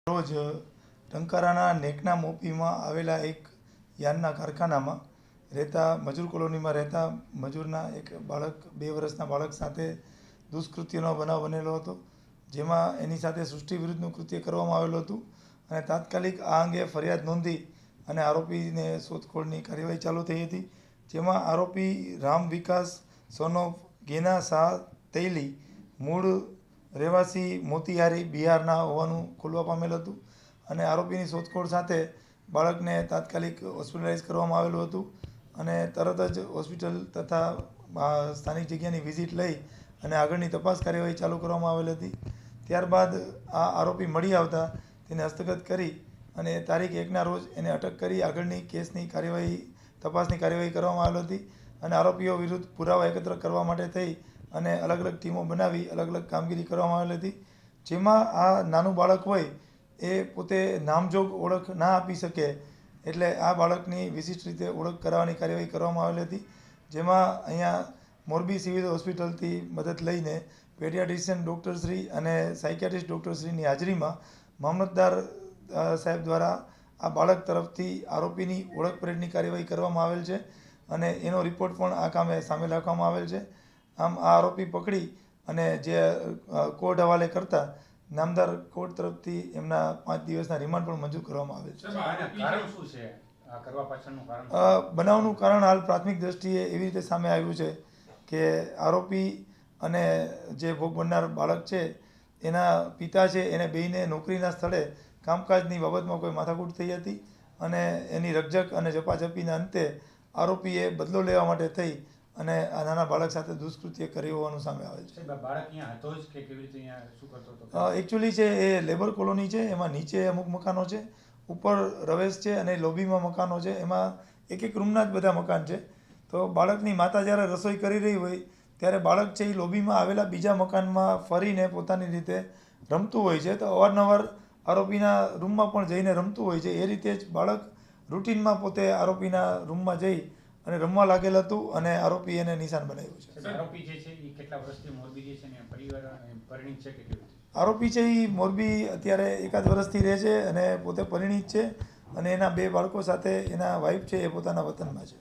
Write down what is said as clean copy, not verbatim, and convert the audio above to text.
રોજ ટંકારાના નેકના મોપીમાં આવેલા એક યાનના કારખાનામાં રહેતા મજૂર કોલોનીમાં રહેતા મજૂરના એક બાળક 2 વર્ષના બાળક સાથે દુષ્કૃત્યનો બનાવ બનેલો હતો, જેમાં એની સાથે સૃષ્ટિ વિરુદ્ધનું કૃત્ય કરવામાં આવેલું હતું અને તાત્કાલિક આ અંગે ફરિયાદ નોંધી અને આરોપીને શોધખોળની કાર્યવાહી ચાલુ થઈ હતી, જેમાં આરોપી રામ વિકાસ સન ઓફ ગેના શાહ તૈલી મૂળ રહેવાસી મોતીહારી બિહારના હોવાનું ખુલવા પામેલ હતું અને આરોપીની શોધખોળ સાથે બાળકને તાત્કાલિક હોસ્પિટલાઇઝ કરવામાં આવેલું હતું અને તરત જ હોસ્પિટલ તથા સ્થાનિક જગ્યાની વિઝિટ લઈ અને આગળની તપાસ કાર્યવાહી ચાલુ કરવામાં આવેલ હતી। ત્યારબાદ આ આરોપી મળી આવતા તેને હસ્તગત કરી અને તારીખ 1ના રોજ એને અટક કરી આગળની કેસની કાર્યવાહી તપાસની કાર્યવાહી કરવામાં આવેલ હતી અને આરોપીઓ વિરુદ્ધ પુરાવા એકત્ર કરવા માટે થઈ અને અલગ અલગ ટીમો બનાવી અલગ અલગ કામગીરી કરવામાં આવેલી હતી, જેમાં આ નાનું બાળક હોય એ પોતે નામજોગ ઓળખ ના આપી શકે એટલે આ બાળકની વિશિષ્ટ રીતે ઓળખ કરાવવાની કાર્યવાહી કરવામાં આવેલી હતી, જેમાં અહીંયા મોરબી સિવિલ હોસ્પિટલથી મદદ લઈને પેડિયાટ્રિશિયન ડૉક્ટરશ્રી અને સાયકિયાટ્રિસ્ટ ડૉક્ટરશ્રીની હાજરીમાં મામલતદાર સાહેબ દ્વારા આ બાળક તરફથી આરોપીની ઓળખ પરેડની કાર્યવાહી કરવામાં આવેલ છે અને એનો રિપોર્ટ પણ આ કામે સામેલ રાખવામાં આવેલ છે। આમ આ આરોપી પકડી અને જે કોર્ટ હવાલે કરતા નામદાર કોર્ટ તરફથી એમના 5 દિવસના રિમાન્ડ પણ મંજૂર કરવામાં આવેલ છે। બનાવનું કારણ હાલ પ્રાથમિક દ્રષ્ટિએ એવી રીતે સામે આવ્યું છે કે આરોપી અને જે ભોગ બનનાર બાળક છે એના પિતા છે એને બેયને નોકરીના સ્થળે કામકાજની બાબતમાં કોઈ માથાકૂટ થઈ હતી અને એની રકઝક અને ઝપાઝપીના અંતે આરોપીએ બદલો લેવા માટે થઈ અને આ નાના બાળક સાથે દુષ્કૃત્ય કર્યું હોવાનું સામે આવે છે। એકચ્યુઅલી છે એ લેબર કોલોની છે, એમાં નીચે અમુક મકાનો છે, ઉપર રવેશ છે અને લોબીમાં મકાનો છે, એમાં એક રૂમના જ બધા મકાન છે। તો બાળકની માતા જ્યારે રસોઈ કરી રહી હોય ત્યારે બાળક છે એ લોબીમાં આવેલા બીજા મકાનમાં ફરીને પોતાની રીતે રમતું હોય છે, તો અવારનવાર આરોપીના રૂમમાં પણ જઈને રમતું હોય છે। એ રીતે જ બાળક રૂટીનમાં પોતે આરોપીના રૂમમાં જઈ અને રમવા લાગેલ હતું અને આરોપી એને નિશાન બનાવ્યું છે। આરોપી છે એ મોરબી અત્યારે 1 વર્ષથી રહે છે અને પોતે પરિણીત છે અને એના 2 બાળકો સાથે એના વાઇફ છે એ પોતાના વતનમાં છે।